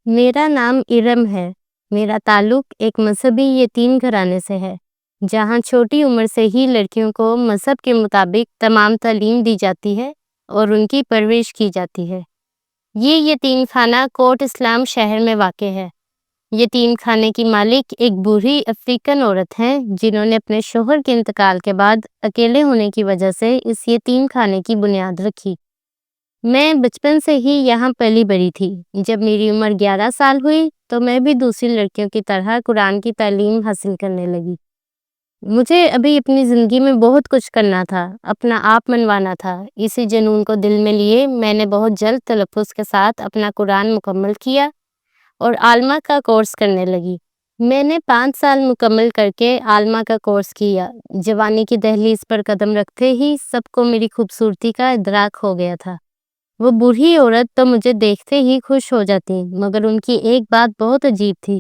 میرا نام ارم ہے۔ میرا تعلق ایک مذہبی یتیم گھرانے سے ہے، جہاں چھوٹی عمر سے ہی لڑکیوں کو مذہب کے مطابق تمام تعلیم دی جاتی ہے اور ان کی پرورش کی جاتی ہے۔ یہ یتیم خانہ کوٹ اسلام شہر میں واقع ہے۔ یتیم خانے کی مالک ایک بوڑھی افریقن عورت ہیں، جنہوں نے اپنے شوہر کے انتقال کے بعد اکیلے ہونے کی وجہ سے اس یتیم خانے کی بنیاد رکھی۔ میں بچپن سے ہی یہاں پلی بڑھی تھی۔ جب میری عمر 11 سال ہوئی تو میں بھی دوسری لڑکیوں کی طرح قرآن کی تعلیم حاصل کرنے لگی۔ مجھے ابھی اپنی زندگی میں بہت کچھ کرنا تھا، اپنا آپ منوانا تھا۔ اسی جنون کو دل میں لیے میں نے بہت جلد تلفظ کے ساتھ اپنا قرآن مکمل کیا اور عالمہ کا کورس کرنے لگی۔ میں نے 5 سال مکمل کر کے عالمہ کا کورس کیا۔ جوانی کی دہلیز پر قدم رکھتے ہی سب کو میری خوبصورتی کا ادراک ہو گیا تھا۔ وہ بوڑھی عورت تو مجھے دیکھتے ہی خوش ہو جاتی، مگر ان کی ایک بات بہت عجیب تھی۔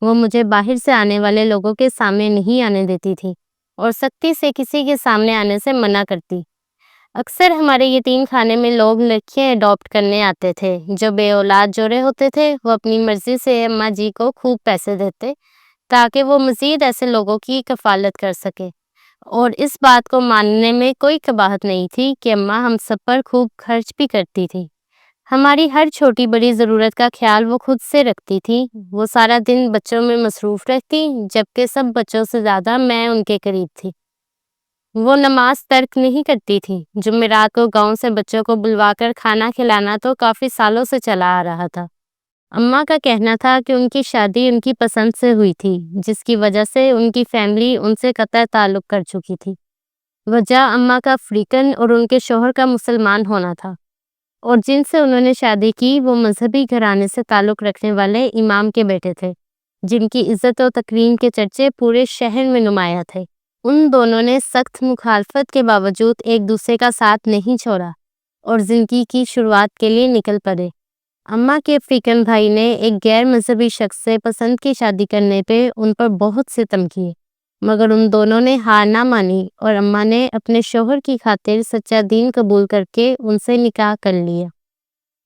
وہ مجھے باہر سے آنے والے لوگوں کے سامنے نہیں آنے دیتی تھی اور سختی سے کسی کے سامنے آنے سے منع کرتی۔ اکثر ہمارے یتیم خانے میں لوگ لڑکیاں اڈاپٹ کرنے آتے تھے۔ جو بے اولاد جوڑے ہوتے تھے وہ اپنی مرضی سے اماں جی کو خوب پیسے دیتے تاکہ وہ مزید ایسے لوگوں کی کفالت کر سکے، اور اس بات کو ماننے میں کوئی قباحت نہیں تھی کہ اماں ہم سب پر خوب خرچ بھی کرتی تھی۔ ہماری ہر چھوٹی بڑی ضرورت کا خیال وہ خود سے رکھتی تھی۔ وہ سارا دن بچوں میں مصروف رہتی، جبکہ سب بچوں سے زیادہ میں ان کے قریب تھی۔ وہ نماز ترک نہیں کرتی تھی۔ جمعرات کو گاؤں سے بچوں کو بلوا کر کھانا کھلانا تو کافی سالوں سے چلا آ رہا تھا۔ اماں کا کہنا تھا کہ ان کی شادی ان کی پسند سے ہوئی تھی، جس کی وجہ سے ان کی فیملی ان سے قطع تعلق کر چکی تھی۔ وجہ اماں کا افریقن اور ان کے شوہر کا مسلمان ہونا تھا، اور جن سے انہوں نے شادی کی وہ مذہبی گھرانے سے تعلق رکھنے والے امام کے بیٹے تھے، جن کی عزت و تکریم کے چرچے پورے شہر میں نمایاں تھے۔ ان دونوں نے سخت مخالفت کے باوجود ایک دوسرے کا ساتھ نہیں چھوڑا اور زندگی کی شروعات کے لیے نکل پڑے۔ اماں کے افریقن بھائی نے ایک غیر مذہبی شخص سے پسند کی شادی کرنے پہ ان پر بہت ستم کیے، مگر ان دونوں نے ہار نہ مانی اور اماں نے اپنے شوہر کی خاطر سچا دین قبول کر کے ان سے نکاح کر لیا۔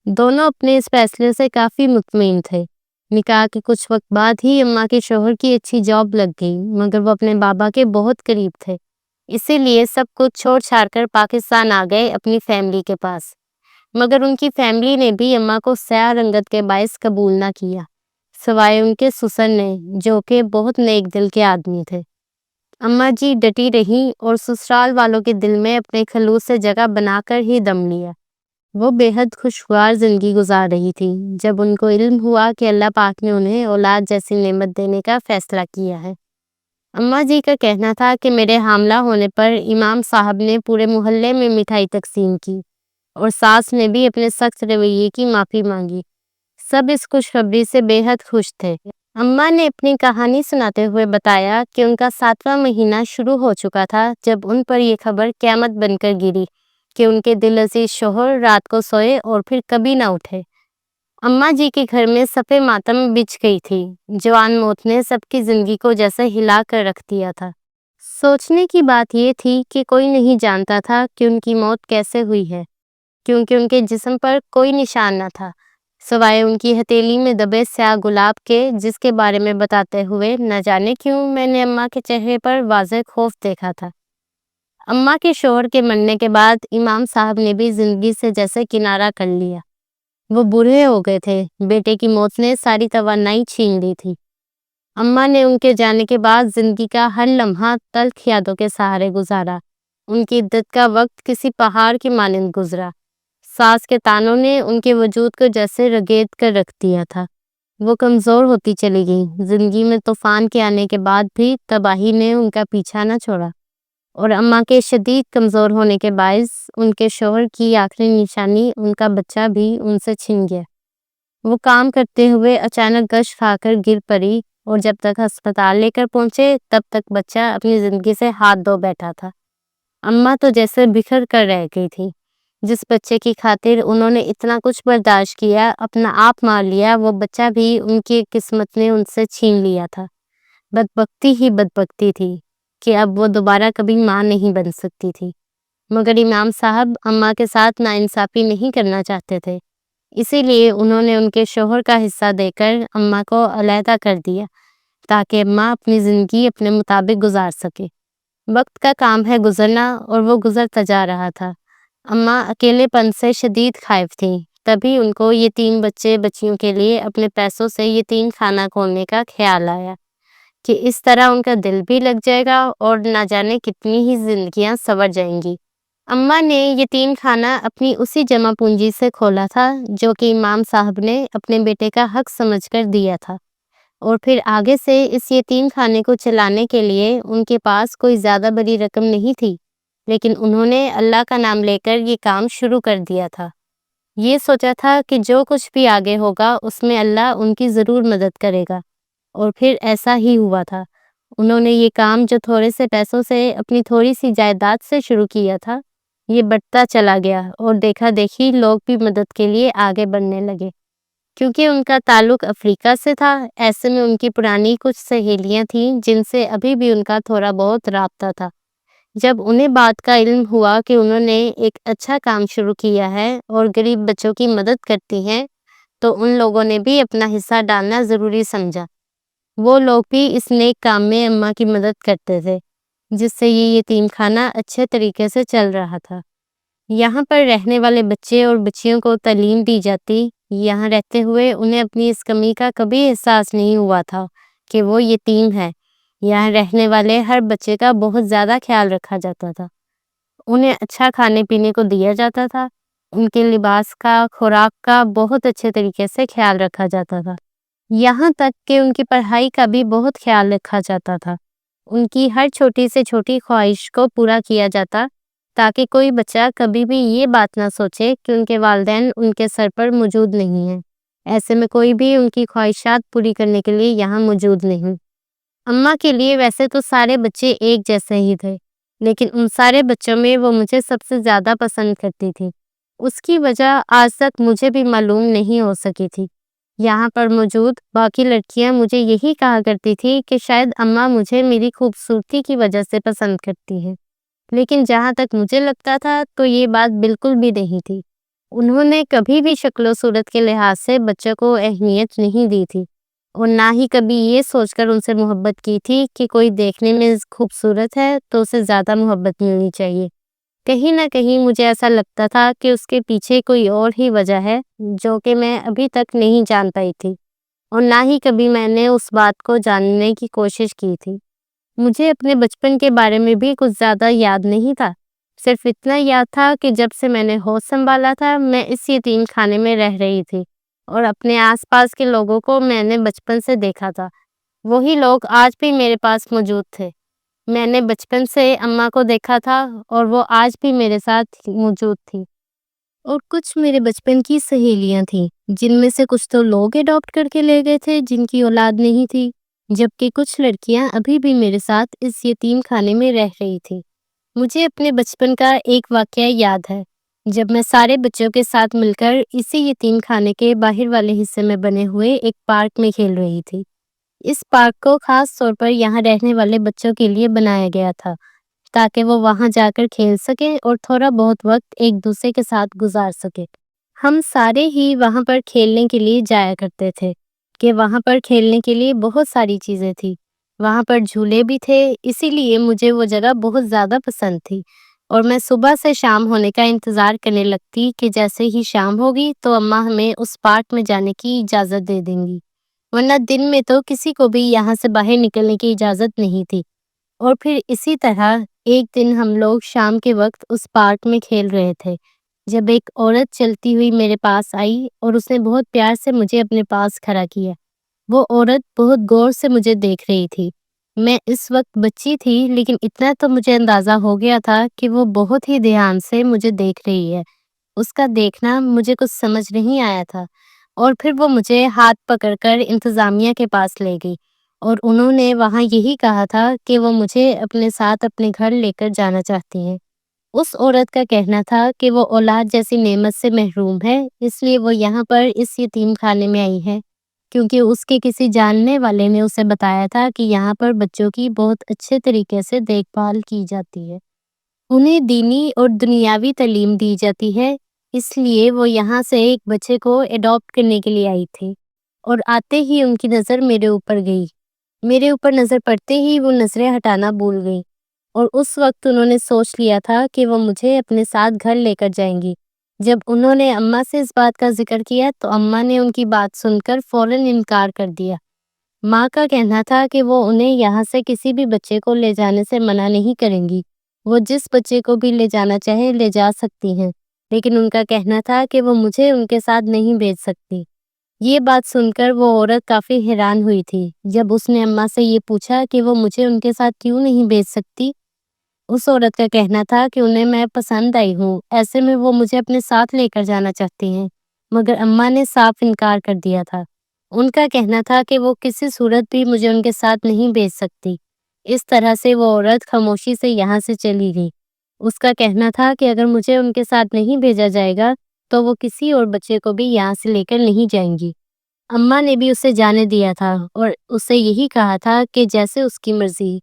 دونوں اپنے اس فیصلے سے کافی مطمئن تھے۔ نکاح کے کچھ وقت بعد ہی اماں کے شوہر کی اچھی جاب لگ گئی، مگر وہ اپنے بابا کے بہت قریب تھے، اسی لیے سب کچھ چھوڑ چھاڑ کر پاکستان آ گئے اپنی فیملی کے پاس۔ مگر ان کی فیملی نے بھی اماں کو سیاہ رنگت کے باعث قبول نہ کیا، سوائے ان کے سسر نے، جو کہ بہت نیک دل کے آدمی تھے۔ اماں جی ڈٹی رہیں اور سسرال والوں کے دل میں اپنے خلوص سے جگہ بنا کر ہی دم لیا۔ وہ بے حد خوشگوار زندگی گزار رہی تھی جب ان کو علم ہوا کہ اللہ پاک نے انہیں اولاد جیسی نعمت دینے کا فیصلہ کیا ہے۔ اماں جی کا کہنا تھا کہ میرے حاملہ ہونے پر امام صاحب نے پورے محلے میں مٹھائی تقسیم کی اور ساس نے بھی اپنے سخت رویے کی معافی مانگی۔ سب اس خوشخبری سے بے حد خوش تھے۔ اماں نے اپنی کہانی سناتے ہوئے بتایا کہ ان کا 7واں مہینہ شروع ہو چکا تھا جب ان پر یہ خبر قیامت بن کر گری کہ ان کے دل عزیز شوہر رات کو سوئے اور پھر کبھی نہ اٹھے۔ اماں جی کے گھر میں صفِ ماتم بچھ گئی تھی۔ جوان موت نے سب کی زندگی کو جیسے ہلا کر رکھ دیا تھا۔ سوچنے کی بات یہ تھی کہ کوئی نہیں جانتا تھا کہ ان کی موت کیسے ہوئی ہے، کیونکہ ان کے جسم پر کوئی نشان نہ تھا، سوائے ان کی ہتھیلی میں دبے سیاہ گلاب کے، جس کے بارے میں بتاتے ہوئے نہ جانے کیوں میں نے اماں کے چہرے پر واضح خوف دیکھا تھا۔ اماں کے شوہر کے مرنے کے بعد امام صاحب نے بھی زندگی سے جیسے کنارہ کر لیا۔ وہ بوڑھے ہو گئے تھے، بیٹے کی موت نے ساری توانائی چھین لی تھی۔ اماں نے ان کے جانے کے بعد زندگی کا ہر لمحہ تلخ یادوں کے سہارے گزارا۔ ان کی عدت کا وقت کسی پہاڑ کی مانند گزرا۔ ساس کے طعنوں نے ان کے وجود کو جیسے رگید کر رکھ دیا تھا۔ وہ کمزور ہوتی چلی گئی۔ زندگی میں طوفان کے آنے کے بعد بھی تباہی نے ان کا پیچھا نہ چھوڑا، اور اماں کے شدید کمزور ہونے کے باعث ان کے شوہر کی آخری نشانی ان کا بچہ بھی ان سے چھن گیا۔ وہ کام کرتے ہوئے اچانک گش کھا کر گر پڑی، اور جب تک ہسپتال لے کر پہنچے تب تک بچہ اپنی زندگی سے ہاتھ دھو بیٹھا تھا۔ اماں تو جیسے بکھر کر رہ گئی تھی۔ جس بچے کی خاطر انہوں نے اتنا کچھ برداشت کیا، اپنا آپ مار لیا، وہ بچہ بھی ان کی قسمت نے ان سے چھین لیا تھا۔ بدبختی ہی بدبختی تھی کہ اب وہ دوبارہ کبھی ماں نہیں بن سکتی تھی، مگر امام صاحب اماں کے ساتھ ناانصافی نہیں کرنا چاہتے تھے، اسی لیے انہوں نے ان کے شوہر کا حصہ دے کر اماں کو علیحدہ کر دیا تاکہ اماں اپنی زندگی اپنے مطابق گزار سکے۔ وقت کا کام ہے گزرنا اور وہ گزرتا جا رہا تھا۔ اماں اکیلے پن سے شدید خائف تھیں۔ تبھی ان کو یتیم بچے بچیوں کے لیے اپنے پیسوں سے یتیم خانہ کھولنے کا خیال آیا کہ اس طرح ان کا دل بھی لگ جائے گا اور نہ جانے کتنی ہی زندگیاں سنور جائیں گی۔ اماں نے یتیم خانہ اپنی اسی جمع پونجی سے کھولا تھا جو کہ امام صاحب نے اپنے بیٹے کا حق سمجھ کر دیا تھا، اور پھر آگے سے اس یتیم خانے کو چلانے کے لیے ان کے پاس کوئی زیادہ بڑی رقم نہیں تھی، لیکن انہوں نے اللہ کا نام لے کر یہ کام شروع کر دیا تھا۔ یہ سوچا تھا کہ جو کچھ بھی آگے ہوگا اس میں اللہ ان کی ضرور مدد کرے گا، اور پھر ایسا ہی ہوا تھا۔ انہوں نے یہ کام جو تھوڑے سے پیسوں سے اپنی تھوڑی سی جائیداد سے شروع کیا تھا، یہ بڑھتا چلا گیا اور دیکھا دیکھی لوگ بھی مدد کے لیے آگے بڑھنے لگے۔ کیونکہ ان کا تعلق افریقہ سے تھا، ایسے میں ان کی پرانی کچھ سہیلیاں تھیں جن سے ابھی بھی ان کا تھوڑا بہت رابطہ تھا۔ جب انہیں بات کا علم ہوا کہ انہوں نے ایک اچھا کام شروع کیا ہے اور غریب بچوں کی مدد کرتی ہیں، تو ان لوگوں نے بھی اپنا حصہ ڈالنا ضروری سمجھا۔ وہ لوگ بھی اس نیک کام میں اماں کی مدد کرتے تھے، جس سے یہ یتیم خانہ اچھے طریقے سے چل رہا تھا۔ یہاں پر رہنے والے بچے اور بچیوں کو تعلیم دی جاتی۔ یہاں رہتے ہوئے انہیں اپنی اس کمی کا کبھی احساس نہیں ہوا تھا کہ وہ یتیم ہے۔ یہاں رہنے والے ہر بچے کا بہت زیادہ خیال رکھا جاتا تھا۔ انہیں اچھا کھانے پینے کو دیا جاتا تھا۔ ان کے لباس کا، خوراک کا بہت اچھے طریقے سے خیال رکھا جاتا تھا۔ یہاں تک کہ ان کی پڑھائی کا بھی بہت خیال رکھا جاتا تھا۔ ان کی ہر چھوٹی سے چھوٹی خواہش کو پورا کیا جاتا تاکہ کوئی بچہ کبھی بھی یہ بات نہ سوچے کہ ان کے والدین ان کے سر پر موجود نہیں ہیں۔ ایسے میں کوئی بھی ان کی خواہشات پوری کرنے کے لیے یہاں موجود نہیں۔ اماں کے لیے ویسے تو سارے بچے ایک جیسے ہی تھے، لیکن ان سارے بچوں میں وہ مجھے سب سے زیادہ پسند کرتی تھی۔ اس کی وجہ آج تک مجھے بھی معلوم نہیں ہو سکی تھی۔ یہاں پر موجود باقی لڑکیاں مجھے یہی کہا کرتی تھی کہ شاید اماں مجھے میری خوبصورتی کی وجہ سے پسند کرتی ہیں، لیکن جہاں تک مجھے لگتا تھا تو یہ بات بالکل بھی نہیں تھی۔ انہوں نے کبھی بھی شکل و صورت کے لحاظ سے بچوں کو اہمیت نہیں دی تھی، اور نہ ہی کبھی یہ سوچ کر ان سے محبت کی تھی کہ کوئی دیکھنے میں خوبصورت ہے تو اسے زیادہ محبت ملنی چاہیے۔ کہیں نہ کہیں مجھے ایسا لگتا تھا کہ اس کے پیچھے کوئی اور ہی وجہ ہے جو کہ میں ابھی تک نہیں جان پائی تھی، اور نہ ہی کبھی میں نے اس بات کو جاننے کی کوشش کی تھی۔ مجھے اپنے بچپن کے بارے میں بھی کچھ زیادہ یاد نہیں تھا، صرف اتنا یاد تھا کہ جب سے میں نے ہوش سنبھالا تھا میں اس یتیم خانے میں رہ رہی تھی، اور اپنے آس پاس کے لوگوں کو میں نے بچپن سے دیکھا تھا۔ وہی لوگ آج بھی میرے پاس موجود تھے۔ میں نے بچپن سے اماں کو دیکھا تھا اور وہ آج بھی میرے ساتھ موجود تھی۔ اور کچھ میرے بچپن کی سہیلیاں تھیں جن میں سے کچھ تو لوگ اڈاپٹ کر کے لے گئے تھے جن کی اولاد نہیں تھی، جبکہ کچھ لڑکیاں ابھی بھی میرے ساتھ اس یتیم خانے میں رہ رہی تھی۔ مجھے اپنے بچپن کا ایک واقعہ یاد ہے جب میں سارے بچوں کے ساتھ مل کر اسی یتیم خانے کے باہر والے حصے میں بنے ہوئے ایک پارک میں کھیل رہی تھی۔ اس پارک کو خاص طور پر یہاں رہنے والے بچوں کے لیے بنایا گیا تھا تاکہ وہ وہاں جا کر کھیل سکیں اور تھوڑا بہت وقت ایک دوسرے کے ساتھ گزار سکے۔ ہم سارے ہی وہاں پر کھیلنے کے لیے جایا کرتے تھے کہ وہاں پر کھیلنے کے لیے بہت ساری چیزیں تھی۔ وہاں پر جھولے بھی تھے، اسی لیے مجھے وہ جگہ بہت زیادہ پسند تھی، اور میں صبح سے شام ہونے کا انتظار کرنے لگتی کہ جیسے ہی شام ہوگی تو اماں ہمیں اس پارک میں جانے کی اجازت دے دیں گی، ورنہ دن میں تو کسی کو بھی یہاں سے باہر نکلنے کی اجازت نہیں تھی۔ اور پھر اسی طرح ایک دن ہم لوگ شام کے وقت اس پارک میں کھیل رہے تھے جب ایک عورت چلتی ہوئی میرے پاس آئی اور اس نے بہت پیار سے مجھے اپنے پاس کھڑا کیا۔ وہ عورت بہت غور سے مجھے دیکھ رہی تھی۔ میں اس وقت بچی تھی، لیکن اتنا تو مجھے اندازہ ہو گیا تھا کہ وہ بہت ہی دھیان سے مجھے دیکھ رہی ہے۔ اس کا دیکھنا مجھے کچھ سمجھ نہیں آیا تھا، اور پھر وہ مجھے ہاتھ پکڑ کر انتظامیہ کے پاس لے گئی، اور انہوں نے وہاں یہی کہا تھا کہ وہ مجھے اپنے ساتھ اپنے گھر لے کر جانا چاہتی ہیں۔ اس عورت کا کہنا تھا کہ وہ اولاد جیسی نعمت سے محروم ہے، اس لیے وہ یہاں پر اس یتیم خانے میں آئی ہے، کیونکہ اس کے کسی جاننے والے نے اسے بتایا تھا کہ یہاں پر بچوں کی بہت اچھے طریقے سے دیکھ بھال کی جاتی ہے۔ انہیں دینی اور دنیاوی تعلیم دی جاتی ہے، اس لیے وہ یہاں سے ایک بچے کو اڈاپٹ کرنے کے لیے آئی تھی، اور آتے ہی ان کی نظر میرے اوپر گئی۔ میرے اوپر نظر پڑتے ہی وہ نظریں ہٹانا بھول گئی، اور اس وقت انہوں نے سوچ لیا تھا کہ وہ مجھے اپنے ساتھ گھر لے کر جائیں گی۔ جب انہوں نے اماں سے اس بات کا ذکر کیا تو اماں نے ان کی بات سن کر فوراً انکار کر دیا۔ ماں کا کہنا تھا کہ وہ انہیں یہاں سے کسی بھی بچے کو لے جانے سے منع نہیں کریں گی، وہ جس بچے کو بھی لے جانا چاہے لے جا سکتی ہیں، لیکن ان کا کہنا تھا کہ وہ مجھے ان کے ساتھ نہیں بھیج سکتی۔ یہ بات سن کر وہ عورت کافی حیران ہوئی تھی۔ جب اس نے اماں سے یہ پوچھا کہ وہ مجھے ان کے ساتھ کیوں نہیں بھیج سکتی، اس عورت کا کہنا تھا کہ انہیں میں پسند آئی ہوں، ایسے میں وہ مجھے اپنے ساتھ لے کر جانا چاہتی ہیں، مگر اماں نے صاف انکار کر دیا تھا۔ ان کا کہنا تھا کہ وہ کسی صورت بھی مجھے ان کے ساتھ نہیں بھیج سکتی۔ اس طرح سے وہ عورت خاموشی سے یہاں سے چلی گئی۔ اس کا کہنا تھا کہ اگر مجھے ان کے ساتھ نہیں بھیجا جائے گا تو وہ کسی اور بچے کو بھی یہاں سے لے کر نہیں جائیں گی۔ اماں نے بھی اسے جانے دیا تھا اور اسے یہی کہا تھا کہ جیسے اس کی مرضی،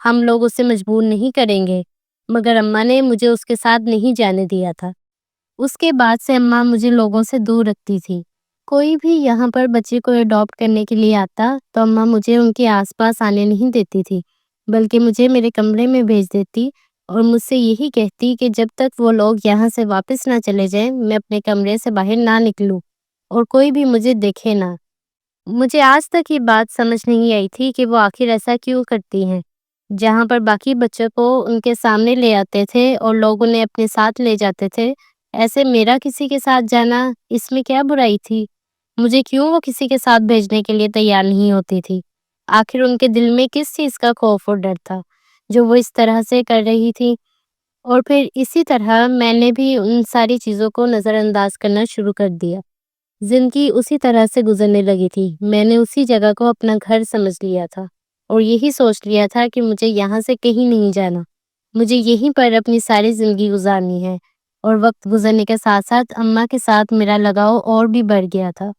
ہم لوگ اسے مجبور نہیں کریں گے، مگر اماں نے مجھے اس کے ساتھ نہیں جانے دیا تھا۔ اس کے بعد سے اماں مجھے لوگوں سے دور رکھتی تھی۔ کوئی بھی یہاں پر بچے کو اڈاپٹ کرنے کے لیے آتا تو اماں مجھے ان کے آس پاس آنے نہیں دیتی تھی، بلکہ مجھے میرے کمرے میں بھیج دیتی اور مجھ سے یہی کہتی کہ جب تک وہ لوگ یہاں سے واپس نہ چلے جائیں میں اپنے کمرے سے باہر نہ نکلوں اور کوئی بھی مجھے دیکھے نہ۔ مجھے آج تک یہ بات سمجھ نہیں آئی تھی کہ وہ آخر ایسا کیوں کرتی ہیں۔ جہاں پر باقی بچوں کو ان کے سامنے لے آتے تھے اور لوگ انہیں اپنے ساتھ لے جاتے تھے، ایسے میرا کسی کے ساتھ جانا، اس میں کیا برائی تھی؟ مجھے کیوں وہ کسی کے ساتھ بھیجنے کے لیے تیار نہیں ہوتی تھی؟ آخر ان کے دل میں کس چیز کا خوف اور ڈر تھا جو وہ اس طرح سے کر رہی تھی؟ اور پھر اسی طرح میں نے بھی ان ساری چیزوں کو نظر انداز کرنا شروع کر دیا۔ زندگی اسی طرح سے گزرنے لگی تھی۔ میں نے اسی جگہ کو اپنا گھر سمجھ لیا تھا اور یہی سوچ لیا تھا کہ مجھے یہاں سے کہیں نہیں جانا، مجھے یہیں پر اپنی ساری زندگی گزارنی ہے۔ اور وقت گزرنے کے ساتھ ساتھ اماں کے ساتھ میرا لگاؤ اور بھی بڑھ گیا تھا،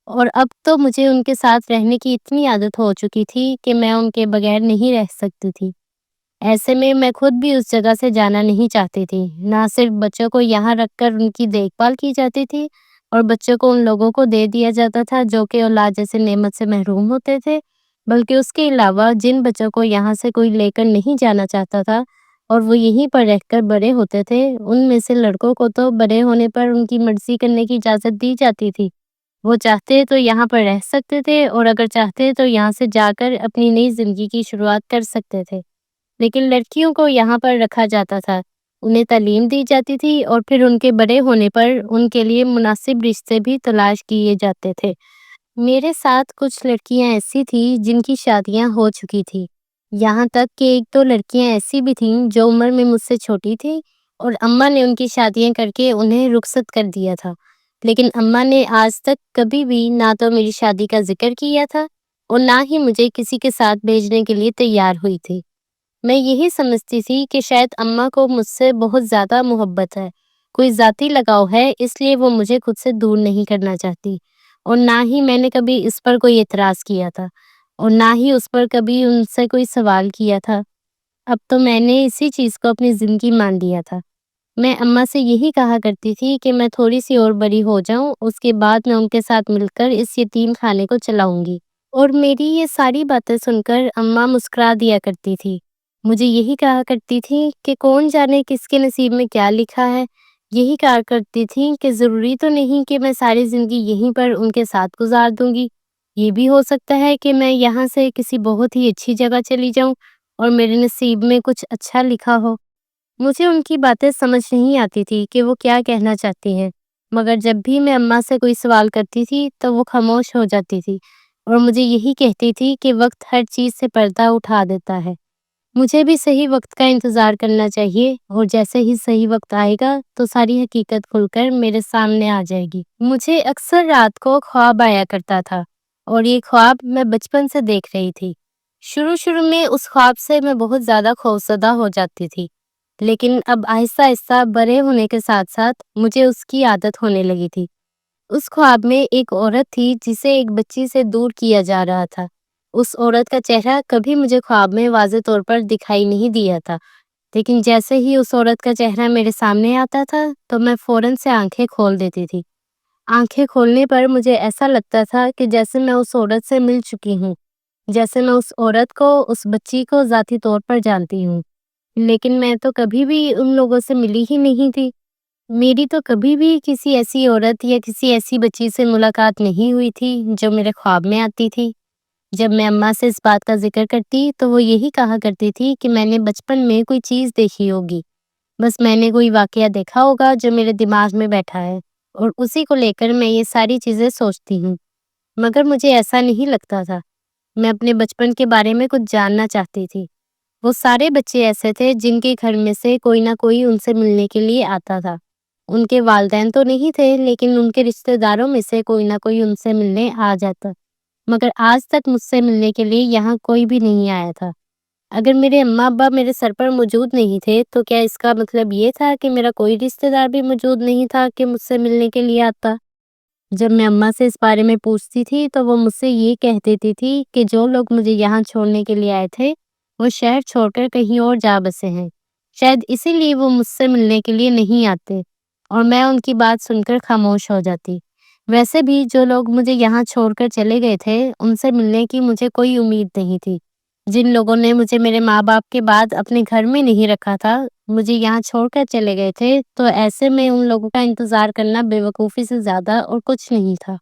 اور اب تو مجھے ان کے ساتھ رہنے کی اتنی عادت ہو چکی تھی کہ میں ان کے بغیر نہیں رہ سکتی تھی۔ ایسے میں خود بھی اس جگہ سے جانا نہیں چاہتی تھی۔ نہ صرف بچوں کو یہاں رکھ کر ان کی دیکھ بھال کی جاتی تھی اور بچوں کو ان لوگوں کو دے دیا جاتا تھا جو کہ اولاد جیسے نعمت سے محروم ہوتے تھے، بلکہ اس کے علاوہ جن بچوں کو یہاں سے کوئی لے کر نہیں جانا چاہتا تھا اور وہ یہیں پر رہ کر بڑے ہوتے تھے، ان میں سے لڑکوں کو تو بڑے ہونے پر ان کی مرضی کرنے کی اجازت دی جاتی تھی۔ وہ چاہتے تو یہاں پر رہ سکتے تھے اور اگر چاہتے تو یہاں سے جا کر اپنی نئی زندگی کی شروعات کر سکتے تھے، لیکن لڑکیوں کو یہاں پر رکھا جاتا تھا، انہیں تعلیم دی جاتی تھی اور پھر ان کے بڑے ہونے پر ان کے لیے مناسب رشتے بھی تلاش کیے جاتے تھے۔ میرے ساتھ کچھ لڑکیاں ایسی تھیں جن کی شادیاں ہو چکی تھی، یہاں تک کہ ایک دو لڑکیاں ایسی بھی تھیں جو عمر میں مجھ سے چھوٹی تھیں اور اماں نے ان کی شادیاں کر کے انہیں رخصت کر دیا تھا، لیکن اماں نے آج تک کبھی بھی نہ تو میری شادی کا ذکر کیا تھا اور نہ ہی مجھے کسی کے ساتھ بھیجنے کے لیے تیار ہوئی تھی۔ میں یہی سمجھتی تھی کہ شاید اماں کو مجھ سے بہت زیادہ محبت ہے، کوئی ذاتی لگاؤ ہے، اس لیے وہ مجھے خود سے دور نہیں کرنا چاہتی، اور نہ ہی میں نے کبھی اس پر کوئی اعتراض کیا تھا اور نہ ہی اس پر کبھی ان سے کوئی سوال کیا تھا۔ اب تو میں نے اسی چیز کو اپنی زندگی مان لیا تھا۔ میں اماں سے یہی کہا کرتی تھی کہ میں تھوڑی سی اور بڑی ہو جاؤں، اس کے بعد میں ان کے ساتھ مل کر اس یتیم خانے کو چلاؤں گی، اور میری یہ ساری باتیں سن کر اماں مسکرا دیا کرتی تھی۔ مجھے یہی کہا کرتی تھی کہ کون جانے کس کے نصیب میں کیا لکھا ہے۔ یہی کہا کرتی تھی کہ ضروری تو نہیں کہ میں ساری زندگی یہیں پر ان کے ساتھ گزار دوں گی، یہ بھی ہو سکتا ہے کہ میں یہاں سے کسی بہت ہی اچھی جگہ چلی جاؤں اور میرے نصیب میں کچھ اچھا لکھا ہو۔ مجھے ان کی باتیں سمجھ نہیں آتی تھی کہ وہ کیا کہنا چاہتی ہیں، مگر جب بھی میں اماں سے کوئی سوال کرتی تھی تو وہ خاموش ہو جاتی تھی اور مجھے یہی کہتی تھی کہ وقت ہر چیز سے پردہ اٹھا دیتا ہے، مجھے بھی صحیح وقت کا انتظار کرنا چاہیے، اور جیسے ہی صحیح وقت آئے گا تو ساری حقیقت کھل کر میرے سامنے آ جائے گی۔ مجھے اکثر رات کو خواب آیا کرتا تھا اور یہ خواب میں بچپن سے دیکھ رہی تھی۔ شروع میں اس خواب سے میں بہت زیادہ خوفزدہ ہو جاتی تھی، لیکن اب آہستہ آہستہ بڑے ہونے کے ساتھ ساتھ مجھے اس کی عادت ہونے لگی تھی۔ اس خواب میں ایک عورت تھی جسے ایک بچی سے دور کیا جا رہا تھا۔ اس عورت کا چہرہ کبھی مجھے خواب میں واضح طور پر دکھائی نہیں دیا تھا، لیکن جیسے ہی اس عورت کا چہرہ میرے سامنے آتا تھا تو میں فوراً سے آنکھیں کھول دیتی تھی۔ آنکھیں کھولنے پر مجھے ایسا لگتا تھا کہ جیسے میں اس عورت سے مل چکی ہوں، جیسے میں اس عورت کو، اس بچی کو ذاتی طور پر جانتی ہوں۔ لیکن میں تو کبھی بھی ان لوگوں سے ملی ہی نہیں تھی۔ میری تو کبھی بھی کسی ایسی عورت یا کسی ایسی بچی سے ملاقات نہیں ہوئی تھی جو میرے خواب میں آتی تھی۔ جب میں اماں سے اس بات کا ذکر کرتی تو وہ یہی کہا کرتی تھی کہ میں نے بچپن میں کوئی چیز دیکھی ہوگی، بس میں نے کوئی واقعہ دیکھا ہوگا جو میرے دماغ میں بیٹھا ہے اور اسی کو لے کر میں یہ ساری چیزیں سوچتی ہوں۔ مگر مجھے ایسا نہیں لگتا تھا۔ میں اپنے بچپن کے بارے میں کچھ جاننا چاہتی تھی۔ وہ سارے بچے ایسے تھے جن کے گھر میں سے کوئی نہ کوئی ان سے ملنے کے لیے آتا تھا۔ ان کے والدین تو نہیں تھے، لیکن ان کے رشتہ داروں میں سے کوئی نہ کوئی ان سے ملنے آ جاتا۔ مگر آج تک مجھ سے ملنے کے لیے یہاں کوئی بھی نہیں آیا تھا۔ اگر میرے اماں ابا میرے سر پر موجود نہیں تھے تو کیا اس کا مطلب یہ تھا کہ میرا کوئی رشتہ دار بھی موجود نہیں تھا کہ مجھ سے ملنے کے لیے آتا؟ جب میں اماں سے اس بارے میں پوچھتی تھی تو وہ مجھ سے یہ کہہ دیتی تھی کہ جو لوگ مجھے یہاں چھوڑنے کے لیے آئے تھے وہ شہر چھوڑ کر کہیں اور جا بسے ہیں، شاید اسی لیے وہ مجھ سے ملنے کے لیے نہیں آتے، اور میں ان کی بات سن کر خاموش ہو جاتی۔ ویسے بھی جو لوگ مجھے یہاں چھوڑ کر چلے گئے تھے ان سے ملنے کی مجھے کوئی امید نہیں تھی۔ جن لوگوں نے مجھے میرے ماں باپ کے بعد اپنے گھر میں نہیں رکھا تھا، مجھے یہاں چھوڑ کر چلے گئے تھے، تو ایسے میں ان لوگوں کا انتظار کرنا بے وقوفی سے زیادہ اور کچھ نہیں تھا۔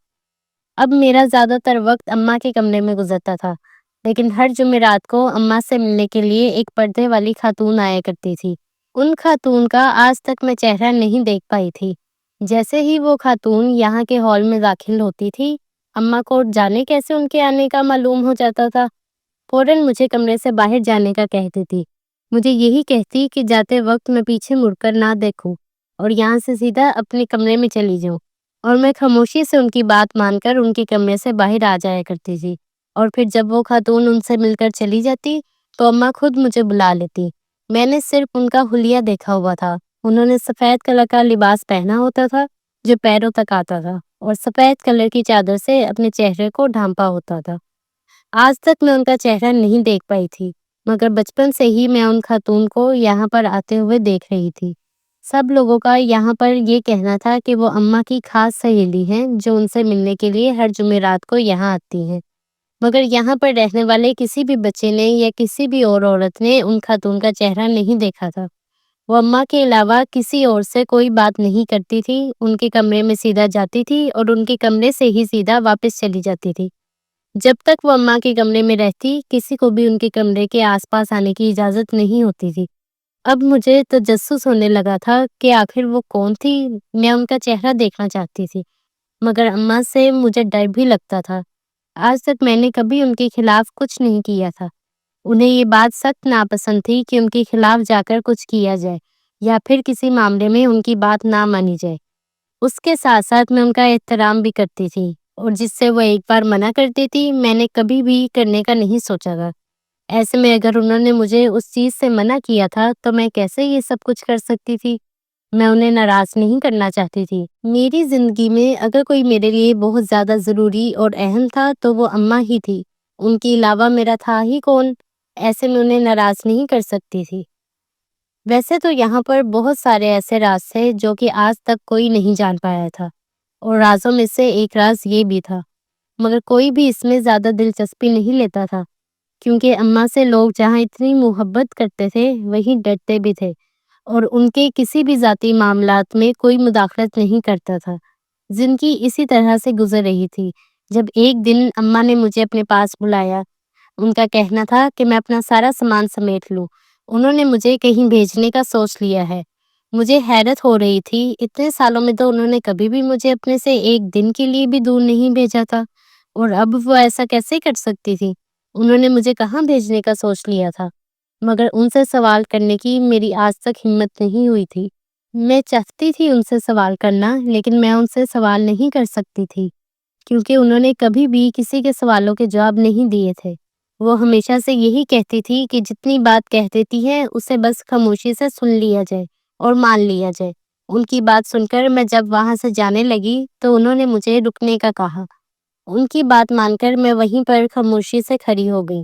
اب میرا زیادہ تر وقت اماں کے کمرے میں گزرتا تھا، لیکن ہر جمعرات کو اماں سے ملنے کے لیے ایک پردے والی خاتون آیا کرتی تھی۔ ان خاتون کا آج تک میں چہرہ نہیں دیکھ پائی تھی۔ جیسے ہی وہ خاتون یہاں کے ہال میں داخل ہوتی تھی، اماں کو جانے کیسے ان کے آنے کا معلوم ہو جاتا تھا، فوراً مجھے کمرے سے باہر جانے کا کہتی تھی۔ مجھے یہی کہتی کہ جاتے وقت میں پیچھے مڑ کر نہ دیکھوں اور یہاں سے سیدھا اپنے کمرے میں چلی جاؤں، اور میں خاموشی سے ان کی بات مان کر ان کے کمرے سے باہر آ جایا کرتی تھی۔ اور پھر جب وہ خاتون ان سے مل کر چلی جاتی تو اماں خود مجھے بلا لیتی۔ میں نے صرف ان کا حلیہ دیکھا ہوا تھا۔ انہوں نے سفید کلر کا لباس پہنا ہوتا تھا جو پیروں تک آتا تھا، اور سفید کلر کی چادر سے اپنے چہرے کو ڈھانپا ہوتا تھا۔ آج تک میں ان کا چہرہ نہیں دیکھ پائی تھی، مگر بچپن سے ہی میں ان خاتون کو یہاں پر آتے ہوئے دیکھ رہی تھی۔ سب لوگوں کا یہاں پر یہ کہنا تھا کہ وہ اماں کی خاص سہیلی ہیں جو ان سے ملنے کے لیے ہر جمعرات کو یہاں آتی ہیں۔ مگر یہاں پر رہنے والے کسی بھی بچے نے یا کسی بھی اور عورت نے ان خاتون کا چہرہ نہیں دیکھا تھا۔ وہ اماں کے علاوہ کسی اور سے کوئی بات نہیں کرتی تھی، ان کے کمرے میں سیدھا جاتی تھی اور ان کے کمرے سے ہی سیدھا واپس چلی جاتی تھی۔ جب تک وہ اماں کے کمرے میں رہتی، کسی کو بھی ان کے کمرے کے آس پاس آنے کی اجازت نہیں ہوتی تھی۔ اب مجھے تجسس ہونے لگا تھا کہ آخر وہ کون تھی۔ میں ان کا چہرہ دیکھنا چاہتی تھی، مگر اماں سے مجھے ڈر بھی لگتا تھا۔ آج تک میں نے کبھی ان کے خلاف کچھ نہیں کیا تھا۔ انہیں یہ بات سخت ناپسند تھی کہ ان کے خلاف جا کر کچھ کیا جائے یا پھر کسی معاملے میں ان کی بات نہ مانی جائے۔ اس کے ساتھ ساتھ میں ان کا احترام بھی کرتی تھی، اور جس سے وہ ایک بار منع کرتی تھی میں نے کبھی بھی کرنے کا نہیں سوچا تھا۔ ایسے میں اگر انہوں نے مجھے اس چیز سے منع کیا تھا تو میں کیسے یہ سب کچھ کر سکتی تھی؟ میں انہیں ناراض نہیں کرنا چاہتی تھی۔ میری زندگی میں اگر کوئی میرے لیے بہت زیادہ ضروری اور اہم تھا تو وہ اماں ہی تھی۔ ان کے علاوہ میرا تھا ہی کون؟ ایسے میں انہیں ناراض نہیں کر سکتی تھی۔ ویسے تو یہاں پر بہت سارے ایسے راز تھے جو کہ آج تک کوئی نہیں جان پایا تھا، اور رازوں میں سے ایک راز یہ بھی تھا، مگر کوئی بھی اس میں زیادہ دلچسپی نہیں لیتا تھا، کیونکہ اماں سے لوگ جہاں اتنی محبت کرتے تھے وہیں ڈرتے بھی تھے، اور ان کے کسی بھی ذاتی معاملات میں کوئی مداخلت نہیں کرتا تھا۔ زندگی اسی طرح سے گزر رہی تھی جب ایک دن اماں نے مجھے اپنے پاس بلایا۔ ان کا کہنا تھا کہ میں اپنا سارا سامان سمیٹ لوں، انہوں نے مجھے کہیں بھیجنے کا سوچ لیا ہے۔ مجھے حیرت ہو رہی تھی، اتنے سالوں میں تو انہوں نے کبھی بھی مجھے اپنے سے ایک دن کے لیے بھی دور نہیں بھیجا تھا، اور اب وہ ایسا کیسے کر سکتی تھی؟ انہوں نے مجھے کہاں بھیجنے کا سوچ لیا تھا؟ مگر ان سے سوال کرنے کی میری آج تک ہمت نہیں ہوئی تھی۔ میں چاہتی تھی ان سے سوال کرنا، لیکن میں ان سے سوال نہیں کر سکتی تھی، کیونکہ انہوں نے کبھی بھی کسی کے سوالوں کے جواب نہیں دیے تھے۔ وہ ہمیشہ سے یہی کہتی تھی کہ جتنی بات کہہ دیتی ہے اسے بس خاموشی سے سن لیا جائے اور مان لیا جائے۔ ان کی بات سن کر میں جب وہاں سے جانے لگی تو انہوں نے مجھے رکنے کا کہا۔ ان کی بات مان کر میں وہیں پر خاموشی سے کھڑی ہو گئی۔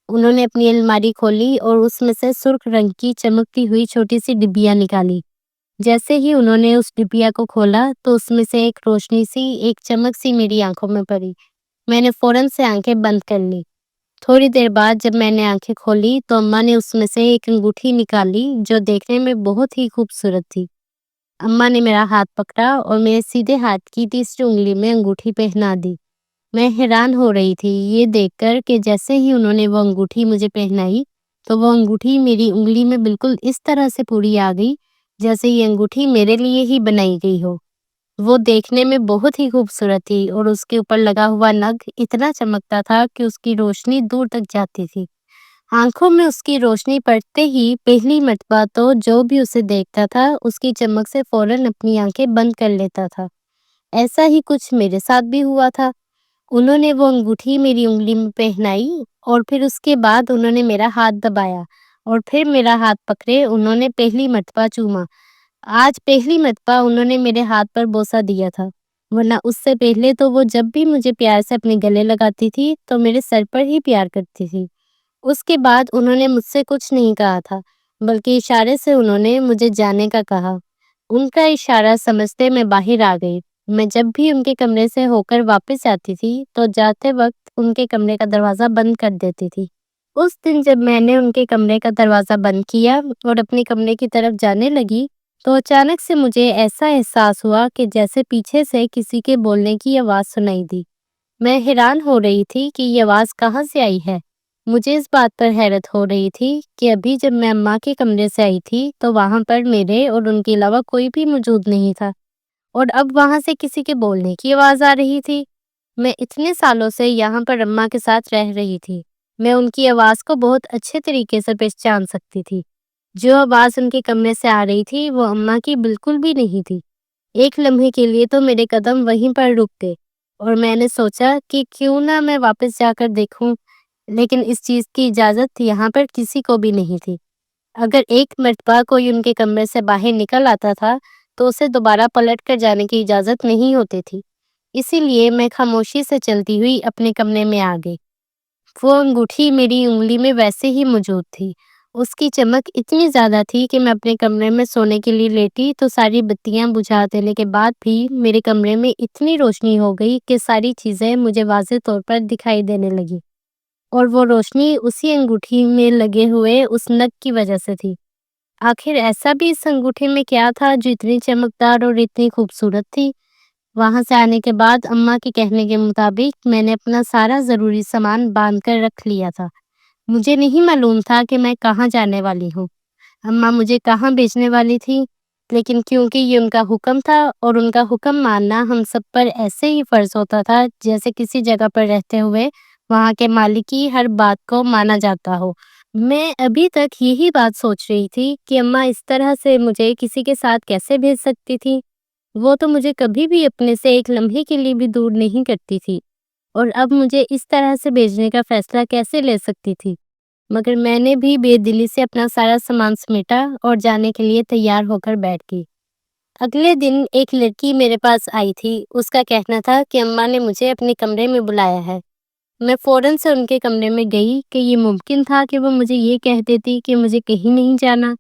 انہوں نے اپنی الماری کھولی اور اس میں سے سرخ رنگ کی چمکتی ہوئی چھوٹی سی ڈبیاں نکالی۔ جیسے ہی انہوں نے اس ڈبیا کو کھولا تو اس میں سے ایک روشنی سی، ایک چمک سی میری آنکھوں میں پڑی۔ میں نے فوراً سے آنکھیں بند کر لی۔ تھوڑی دیر بعد جب میں نے آنکھیں کھولی تو اماں نے اس میں سے ایک انگوٹھی نکالی جو دیکھنے میں بہت ہی خوبصورت تھی۔ اماں نے میرا ہاتھ پکڑا اور میرے سیدھے ہاتھ کی تیسری انگلی میں انگوٹھی پہنا دی۔ میں حیران ہو رہی تھی یہ دیکھ کر کہ جیسے ہی انہوں نے وہ انگوٹھی مجھے پہنائی تو وہ انگوٹھی میری انگلی میں بالکل اس طرح سے پوری آ گئی جیسے یہ انگوٹھی میرے لیے ہی بنائی گئی ہو۔ وہ دیکھنے میں بہت ہی خوبصورت تھی اور اس کے اوپر لگا ہوا نگ اتنا چمکتا تھا کہ اس کی روشنی دور تک جاتی تھی۔ آنکھوں میں اس کی روشنی پڑتے ہی پہلی مرتبہ تو جو بھی اسے دیکھتا تھا اس کی چمک سے فوراً اپنی آنکھیں بند کر لیتا تھا۔ ایسا ہی کچھ میرے ساتھ بھی ہوا تھا۔ انہوں نے وہ انگوٹھی میری انگلی میں پہنائی اور پھر اس کے بعد انہوں نے میرا ہاتھ دبایا اور پھر میرا ہاتھ پکڑے انہوں نے پہلی مرتبہ چوما۔ آج پہلی مرتبہ انہوں نے میرے ہاتھ پر بوسہ دیا تھا، ورنہ اس سے پہلے تو وہ جب بھی مجھے پیار سے اپنے گلے لگاتی تھی تو میرے سر پر ہی پیار کرتی تھی۔ اس کے بعد انہوں نے مجھ سے کچھ نہیں کہا تھا، بلکہ اشارے سے انہوں نے مجھے جانے کا کہا۔ ان کا اشارہ سمجھتے میں باہر آ گئی۔ میں جب بھی ان کے کمرے سے ہو کر واپس آتی تھی تو جاتے وقت ان کے کمرے کا دروازہ بند کر دیتی تھی۔ اس دن جب میں نے ان کے کمرے کا دروازہ بند کیا اور اپنے کمرے کی طرف جانے لگی تو اچانک سے مجھے ایسا احساس ہوا کہ جیسے پیچھے سے کسی کے بولنے کی آواز سنائی دی۔ میں حیران ہو رہی تھی کہ یہ آواز کہاں سے آئی ہے۔ مجھے اس بات پر حیرت ہو رہی تھی کہ ابھی جب میں اماں کے کمرے سے آئی تھی تو وہاں پر میرے اور ان کے علاوہ کوئی بھی موجود نہیں تھا، اور اب وہاں سے کسی کے بولنے کی آواز آ رہی تھی۔ میں اتنے سالوں سے یہاں پر اماں کے ساتھ رہ رہی تھی، میں ان کی آواز کو بہت اچھے طریقے سے پہچان سکتی تھی۔ جو آواز ان کے کمرے سے آ رہی تھی وہ اماں کی بالکل بھی نہیں تھی۔ ایک لمحے کے لیے تو میرے قدم وہیں پر رک گئے اور میں نے سوچا کہ کیوں نہ میں واپس جا کر دیکھوں، لیکن اس چیز کی اجازت یہاں پر کسی کو بھی نہیں تھی۔ اگر ایک مرتبہ کوئی ان کے کمرے سے باہر نکل آتا تھا تو اسے دوبارہ پلٹ کر جانے کی اجازت نہیں ہوتی تھی۔ اسی لیے میں خاموشی سے چلتی ہوئی اپنے کمرے میں آ گئی۔ وہ انگوٹھی میری انگلی میں ویسے ہی موجود تھی۔ اس کی چمک اتنی زیادہ تھی کہ میں اپنے کمرے میں سونے کے لیے لیٹی تو ساری بتیاں بجھا دینے کے بعد بھی میرے کمرے میں اتنی روشنی ہو گئی کہ ساری چیزیں مجھے واضح طور پر دکھائی دینے لگی، اور وہ روشنی اسی انگوٹھی میں لگے ہوئے اس نگ کی وجہ سے تھی۔ آخر ایسا بھی اس انگوٹھی میں کیا تھا جو اتنی چمکدار اور اتنی خوبصورت تھی؟ وہاں سے آنے کے بعد اماں کے کہنے کے مطابق میں نے اپنا سارا ضروری سامان باندھ کر رکھ لیا تھا۔ مجھے نہیں معلوم تھا کہ میں کہاں جانے والی ہوں، اماں مجھے کہاں بھیجنے والی تھی، لیکن کیونکہ یہ ان کا حکم تھا اور ان کا حکم ماننا ہم سب پر ایسے ہی فرض ہوتا تھا جیسے کسی جگہ پر رہتے ہوئے وہاں کے مالک کی ہر بات کو مانا جاتا ہو۔ میں ابھی تک یہی بات سوچ رہی تھی کہ اماں اس طرح سے مجھے کسی کے ساتھ کیسے بھیج سکتی تھی۔ وہ تو مجھے کبھی بھی اپنے سے ایک لمحے کے لیے بھی دور نہیں کرتی تھی، اور اب مجھے اس طرح سے بھیجنے کا فیصلہ کیسے لے سکتی تھی؟ مگر میں نے بھی بے دلی سے اپنا سارا سامان سمیٹا اور جانے کے لیے تیار ہو کر بیٹھ گئی۔ اگلے دن ایک لڑکی میرے پاس آئی تھی۔ اس کا کہنا تھا کہ اماں نے مجھے اپنے کمرے میں بلایا ہے۔ میں فوراً سے ان کے کمرے میں گئی کہ یہ ممکن تھا کہ وہ مجھے یہ کہہ دیتی کہ مجھے کہیں نہیں جانا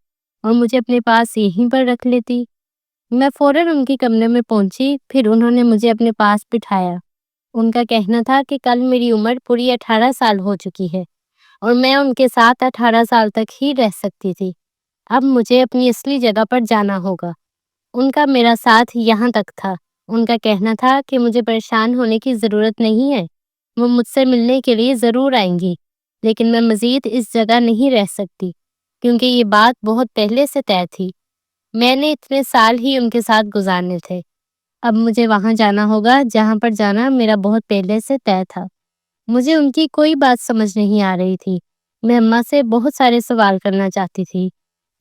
اور مجھے اپنے پاس یہیں پر رکھ لیتی۔ میں فوراً ان کے کمرے میں پہنچی، پھر انہوں نے مجھے اپنے پاس بٹھایا۔ ان کا کہنا تھا کہ کل میری عمر پوری 18 سال ہو چکی ہے اور میں ان کے ساتھ 18 سال تک ہی رہ سکتی تھی۔ اب مجھے اپنی اصلی جگہ پر جانا ہوگا۔ ان کا میرا ساتھ یہاں تک تھا۔ ان کا کہنا تھا کہ مجھے پریشان ہونے کی ضرورت نہیں ہے، وہ مجھ سے ملنے کے لیے ضرور آئیں گی، لیکن میں مزید اس جگہ نہیں رہ سکتی کیونکہ یہ بات بہت پہلے سے طے تھی۔ میں نے اتنے سال ہی ان کے ساتھ گزارنے تھے۔ اب مجھے وہاں جانا ہوگا جہاں پر جانا میرا بہت پہلے سے طے تھا۔ مجھے ان کی کوئی بات سمجھ نہیں آ رہی تھی۔ میں اماں سے بہت سارے سوال کرنا چاہتی تھی۔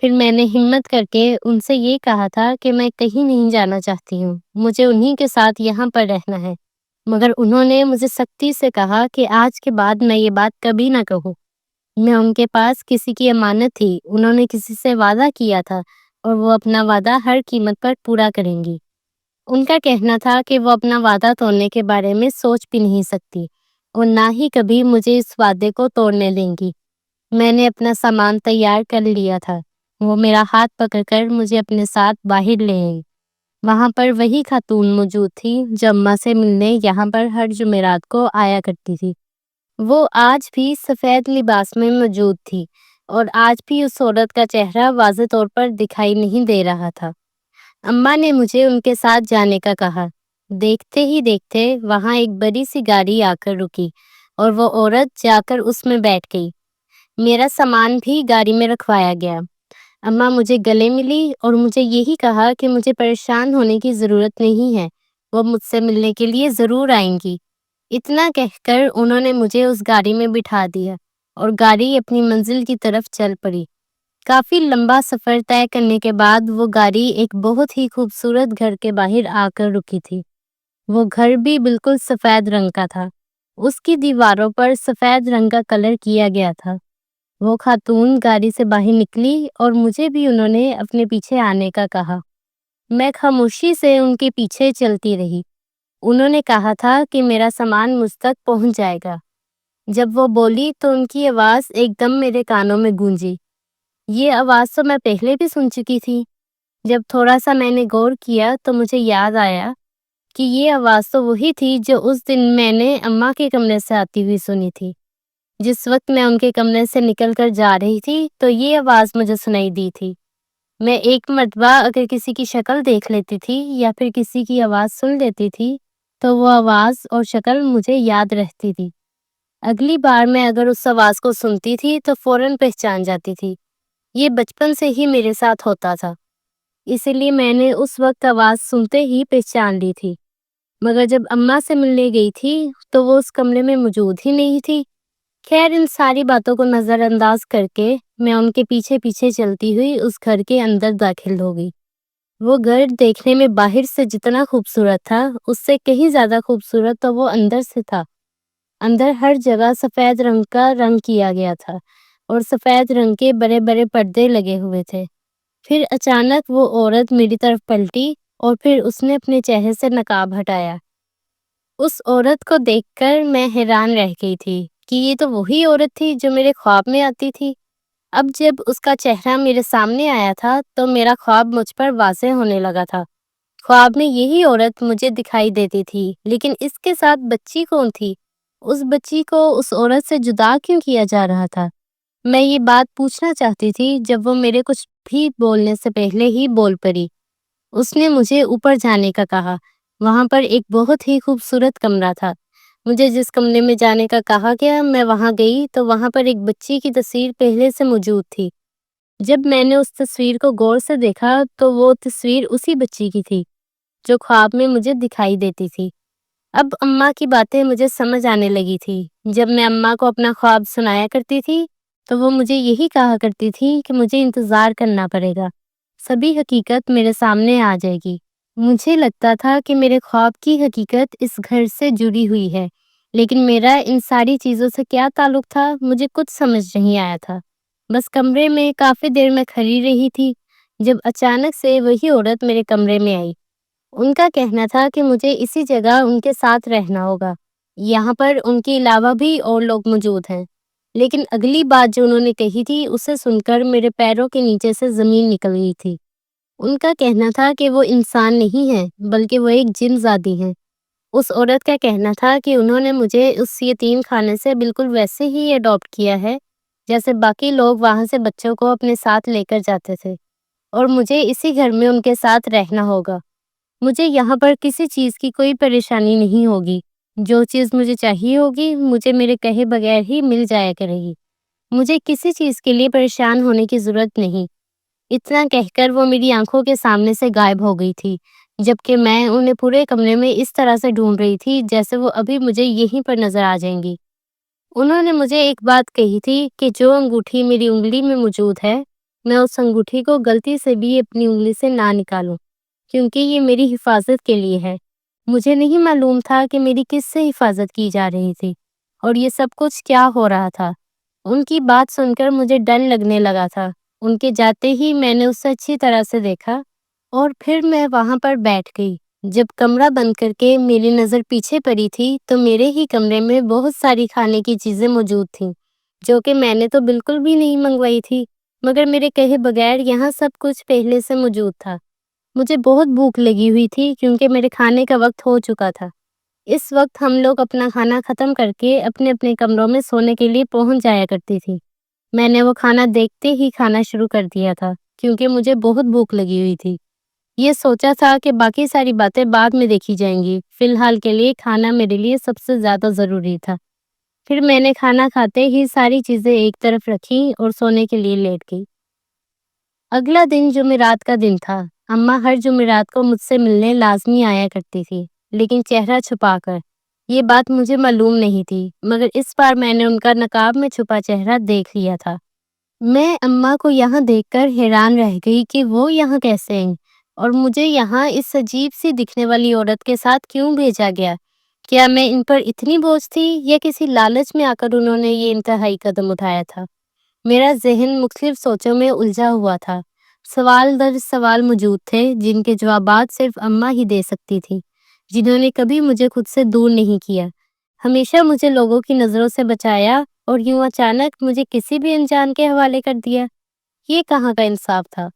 پھر میں نے ہمت کر کے ان سے یہ کہا تھا کہ میں کہیں نہیں جانا چاہتی ہوں، مجھے انہی کے ساتھ یہاں پر رہنا ہے۔ مگر انہوں نے مجھے سختی سے کہا کہ آج کے بعد میں یہ بات کبھی نہ کہوں۔ میں ان کے پاس کسی کی امانت تھی، انہوں نے کسی سے وعدہ کیا تھا اور وہ اپنا وعدہ ہر قیمت پر پورا کریں گی۔ ان کا کہنا تھا کہ وہ اپنا وعدہ توڑنے کے بارے میں سوچ بھی نہیں سکتی۔ اور نہ ہی کبھی مجھے اس وعدے کو توڑنے دیں گی۔ میں نے اپنا سامان تیار کر لیا تھا۔ وہ میرا ہاتھ پکڑ کر مجھے اپنے ساتھ باہر لے آئی۔ وہاں پر وہی خاتون موجود تھی جو اماں سے ملنے یہاں پر ہر جمعرات کو آیا کرتی تھی۔ وہ آج بھی سفید لباس میں موجود تھی اور آج بھی اس عورت کا چہرہ واضح طور پر دکھائی نہیں دے رہا تھا۔ اماں نے مجھے ان کے ساتھ جانے کا کہا۔ دیکھتے ہی دیکھتے وہاں ایک بڑی سی گاڑی آ کر رکی اور وہ عورت جا کر اس میں بیٹھ گئی۔ میرا سامان بھی گاڑی میں رکھوایا گیا۔ اماں مجھے گلے ملی اور مجھے یہی کہا کہ مجھے پریشان ہونے کی ضرورت نہیں ہے، وہ مجھ سے ملنے کے لیے ضرور آئیں گی۔ اتنا کہہ کر انہوں نے مجھے اس گاڑی میں بٹھا دیا اور گاڑی اپنی منزل کی طرف چل پڑی۔ کافی لمبا سفر طے کرنے کے بعد وہ گاڑی ایک بہت ہی خوبصورت گھر کے باہر آ کر رکی تھی۔ وہ گھر بھی بالکل سفید رنگ کا تھا۔ اس کی دیواروں پر سفید رنگ کا کلر کیا گیا تھا۔ وہ خاتون گاڑی سے باہر نکلی اور مجھے بھی انہوں نے اپنے پیچھے آنے کا کہا۔ میں خاموشی سے ان کے پیچھے چلتی رہی۔ انہوں نے کہا تھا کہ میرا سامان مجھ تک پہنچ جائے گا۔ جب وہ بولی تو ان کی آواز ایک دم میرے کانوں میں گونجی۔ یہ آواز تو میں پہلے بھی سن چکی تھی۔ جب تھوڑا سا میں نے غور کیا تو مجھے یاد آیا کہ یہ آواز تو وہی تھی جو اس دن میں نے اماں کے کمرے سے آتی ہوئی سنی تھی۔ جس وقت میں ان کے کمرے سے نکل کر جا رہی تھی تو یہ آواز مجھے سنائی دی تھی۔ میں ایک مرتبہ اگر کسی کی شکل دیکھ لیتی تھی یا پھر کسی کی آواز سن لیتی تھی تو وہ آواز اور شکل مجھے یاد رہتی تھی۔ اگلی بار میں اگر اس آواز کو سنتی تھی تو فوراً پہچان جاتی تھی۔ یہ بچپن سے ہی میرے ساتھ ہوتا تھا، اسی لیے میں نے اس وقت آواز سنتے ہی پہچان لی تھی۔ مگر جب اماں سے ملنے گئی تھی تو وہ اس کمرے میں موجود ہی نہیں تھی۔ خیر، ان ساری باتوں کو نظر انداز کر کے میں ان کے پیچھے پیچھے چلتی ہوئی اس گھر کے اندر داخل ہو گئی۔ وہ گھر دیکھنے میں باہر سے جتنا خوبصورت تھا اس سے کہیں زیادہ خوبصورت تو وہ اندر سے تھا۔ اندر ہر جگہ سفید رنگ کا رنگ کیا گیا تھا اور سفید رنگ کے بڑے بڑے پردے لگے ہوئے تھے۔ پھر اچانک وہ عورت میری طرف پلٹی اور پھر اس نے اپنے چہرے سے نقاب ہٹایا۔ اس عورت کو دیکھ کر میں حیران رہ گئی تھی کہ یہ تو وہی عورت تھی جو میرے خواب میں آتی تھی۔ اب جب اس کا چہرہ میرے سامنے آیا تھا تو میرا خواب مجھ پر واضح ہونے لگا تھا۔ خواب میں یہی عورت مجھے دکھائی دیتی تھی، لیکن اس کے ساتھ بچی کون تھی؟ اس بچی کو اس عورت سے جدا کیوں کیا جا رہا تھا؟ میں یہ بات پوچھنا چاہتی تھی جب وہ میرے کچھ بھی بولنے سے پہلے ہی بول پڑی۔ اس نے مجھے اوپر جانے کا کہا۔ وہاں پر ایک بہت ہی خوبصورت کمرہ تھا۔ مجھے جس کمرے میں جانے کا کہا گیا میں وہاں گئی تو وہاں پر ایک بچی کی تصویر پہلے سے موجود تھی۔ جب میں نے اس تصویر کو غور سے دیکھا تو وہ تصویر اسی بچی کی تھی جو خواب میں مجھے دکھائی دیتی تھی۔ اب اماں کی باتیں مجھے سمجھ آنے لگی تھی۔ جب میں اماں کو اپنا خواب سنایا کرتی تھی تو وہ مجھے یہی کہا کرتی تھی کہ مجھے انتظار کرنا پڑے گا، سبھی حقیقت میرے سامنے آ جائے گی۔ مجھے لگتا تھا کہ میرے خواب کی حقیقت اس گھر سے جڑی ہوئی ہے، لیکن میرا ان ساری چیزوں سے کیا تعلق تھا مجھے کچھ سمجھ نہیں آیا تھا۔ بس کمرے میں کافی دیر میں کھڑی رہی تھی جب اچانک سے وہی عورت میرے کمرے میں آئی۔ ان کا کہنا تھا کہ مجھے اسی جگہ ان کے ساتھ رہنا ہوگا، یہاں پر ان کے علاوہ بھی اور لوگ موجود ہیں۔ لیکن اگلی بات جو انہوں نے کہی تھی اسے سن کر میرے پیروں کے نیچے سے زمین نکل گئی تھی۔ ان کا کہنا تھا کہ وہ انسان نہیں ہے بلکہ وہ ایک جن زادی ہیں۔ اس عورت کا کہنا تھا کہ انہوں نے مجھے اس یتیم خانے سے بالکل ویسے ہی اڈاپٹ کیا ہے جیسے باقی لوگ وہاں سے بچوں کو اپنے ساتھ لے کر جاتے تھے، اور مجھے اسی گھر میں ان کے ساتھ رہنا ہوگا۔ مجھے یہاں پر کسی چیز کی کوئی پریشانی نہیں ہوگی۔ جو چیز مجھے چاہیے ہوگی مجھے میرے کہے بغیر ہی مل جایا کرے گی۔ مجھے کسی چیز کے لیے پریشان ہونے کی ضرورت نہیں۔ اتنا کہہ کر وہ میری آنکھوں کے سامنے سے غائب ہو گئی تھی، جبکہ میں انہیں پورے کمرے میں اس طرح سے ڈھونڈ رہی تھی جیسے وہ ابھی مجھے یہیں پر نظر آ جائیں گی۔ انہوں نے مجھے ایک بات کہی تھی کہ جو انگوٹھی میری انگلی میں موجود ہے میں اس انگوٹھی کو غلطی سے بھی اپنی انگلی سے نہ نکالوں، کیونکہ یہ میری حفاظت کے لیے ہے۔ مجھے نہیں معلوم تھا کہ میری کس سے حفاظت کی جا رہی تھی اور یہ سب کچھ کیا ہو رہا تھا۔ ان کی بات سن کر مجھے ڈر لگنے لگا تھا۔ ان کے جاتے ہی میں نے اسے اچھی طرح سے دیکھا اور پھر میں وہاں پر بیٹھ گئی۔ جب کمرہ بند کر کے میری نظر پیچھے پڑی تھی تو میرے ہی کمرے میں بہت ساری کھانے کی چیزیں موجود تھیں، جو کہ میں نے تو بالکل بھی نہیں منگوائی تھی، مگر میرے کہے بغیر یہاں سب کچھ پہلے سے موجود تھا۔ مجھے بہت بھوک لگی ہوئی تھی کیونکہ میرے کھانے کا وقت ہو چکا تھا۔ اس وقت ہم لوگ اپنا کھانا ختم کر کے اپنے اپنے کمروں میں سونے کے لیے پہنچ جایا کرتی تھی۔ میں نے وہ کھانا دیکھتے ہی کھانا شروع کر دیا تھا کیونکہ مجھے بہت بھوک لگی ہوئی تھی۔ یہ سوچا تھا کہ باقی ساری باتیں بعد میں دیکھی جائیں گی، فی الحال کے لیے کھانا میرے لیے سب سے زیادہ ضروری تھا۔ پھر میں نے کھانا کھاتے ہی ساری چیزیں ایک طرف رکھی اور سونے کے لیے لیٹ گئی۔ اگلا دن جمعرات کا دن تھا۔ اماں ہر جمعرات کو مجھ سے ملنے لازمی آیا کرتی تھی، لیکن چہرہ چھپا کر۔ یہ بات مجھے معلوم نہیں تھی، مگر اس بار میں نے ان کا نقاب میں چھپا چہرہ دیکھ لیا تھا۔ میں اماں کو یہاں دیکھ کر حیران رہ گئی کہ وہ یہاں کیسے آئیں اور مجھے یہاں اس عجیب سی دکھنے والی عورت کے ساتھ کیوں بھیجا گیا۔ کیا میں ان پر اتنی بوجھ تھی یا کسی لالچ میں آ کر انہوں نے یہ انتہائی قدم اٹھایا تھا؟ میرا ذہن مختلف سوچوں میں الجھا ہوا تھا۔ سوال در سوال موجود تھے جن کے جوابات صرف اماں ہی دے سکتی تھی، جنہوں نے کبھی مجھے خود سے دور نہیں کیا، ہمیشہ مجھے لوگوں کی نظروں سے بچایا، اور یوں اچانک مجھے کسی بھی انجان کے حوالے کر دیا۔ یہ کہاں کا انصاف تھا؟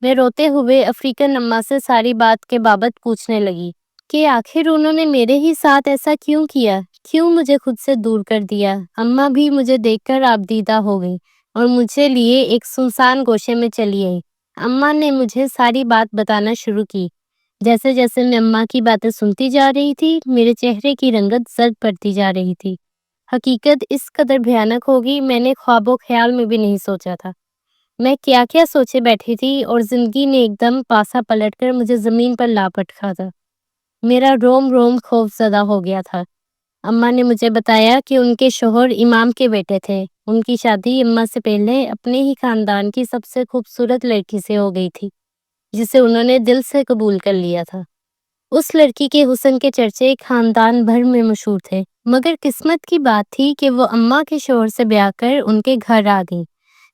میں روتے ہوئے افریقن اماں سے ساری بات کے بابت پوچھنے لگی کہ آخر انہوں نے میرے ہی ساتھ ایسا کیوں کیا، کیوں مجھے خود سے دور کر دیا۔ اماں بھی مجھے دیکھ کر آبدیدہ ہو گئی اور مجھے لیے ایک سنسان گوشے میں چلی آئی۔ اماں نے مجھے ساری بات بتانا شروع کی۔ جیسے جیسے میں اماں کی باتیں سنتی جا رہی تھی، میرے چہرے کی رنگت زرد پڑتی جا رہی تھی۔ حقیقت اس قدر بھیانک ہوگی میں نے خواب و خیال میں بھی نہیں سوچا تھا۔ میں کیا کیا سوچے بیٹھی تھی اور زندگی نے ایک دم پاسا پلٹ کر مجھے زمین پر لا پٹکا تھا۔ میرا روم روم خوف زدہ ہو گیا تھا۔ اماں نے مجھے بتایا کہ ان کے شوہر امام کے بیٹے تھے۔ ان کی شادی اماں سے پہلے اپنے ہی خاندان کی سب سے خوبصورت لڑکی سے ہو گئی تھی، جسے انہوں نے دل سے قبول کر لیا تھا۔ اس لڑکی کے حسن کے چرچے خاندان بھر میں مشہور تھے، مگر قسمت کی بات تھی کہ وہ اماں کے شوہر سے بیاہ کر ان کے گھر آ گئی۔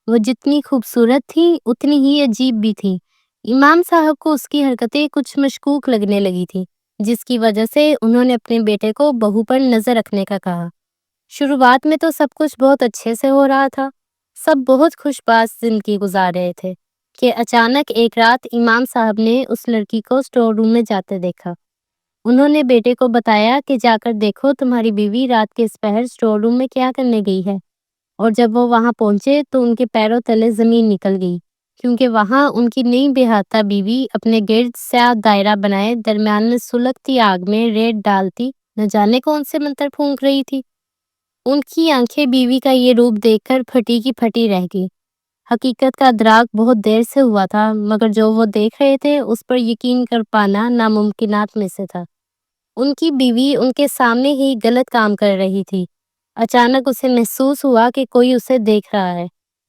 وہ جتنی خوبصورت تھی اتنی ہی عجیب بھی تھی۔ امام صاحب کو اس کی حرکتیں کچھ مشکوک لگنے لگی تھی، جس کی وجہ سے انہوں نے اپنے بیٹے کو بہو پر نظر رکھنے کا کہا۔ شروعات میں تو سب کچھ بہت اچھے سے ہو رہا تھا، سب بہت خوش باش زندگی گزار رہے تھے کہ اچانک ایک رات امام صاحب نے اس لڑکی کو اسٹور روم میں جاتے دیکھا۔ انہوں نے بیٹے کو بتایا کہ جا کر دیکھو تمہاری بیوی رات کے اس پہر اسٹور روم میں کیا کرنے گئی ہے، اور جب وہ وہاں پہنچے تو ان کے پیروں تلے زمین نکل گئی، کیونکہ وہاں ان کی نئی بیاہتا بیوی اپنے گرد سیاہ دائرہ بنائے درمیان میں سلگتی آگ میں ریت ڈالتی نہ جانے کون سے منتر پھونک رہی تھی۔ ان کی آنکھیں بیوی کا یہ روپ دیکھ کر پھٹی کی پھٹی رہ گئی۔ حقیقت کا ادراک بہت دیر سے ہوا تھا، مگر جو وہ دیکھ رہے تھے اس پر یقین کر پانا ناممکنات میں سے تھا۔ ان کی بیوی ان کے سامنے ہی غلط کام کر رہی تھی۔ اچانک اسے محسوس ہوا کہ کوئی اسے دیکھ رہا ہے۔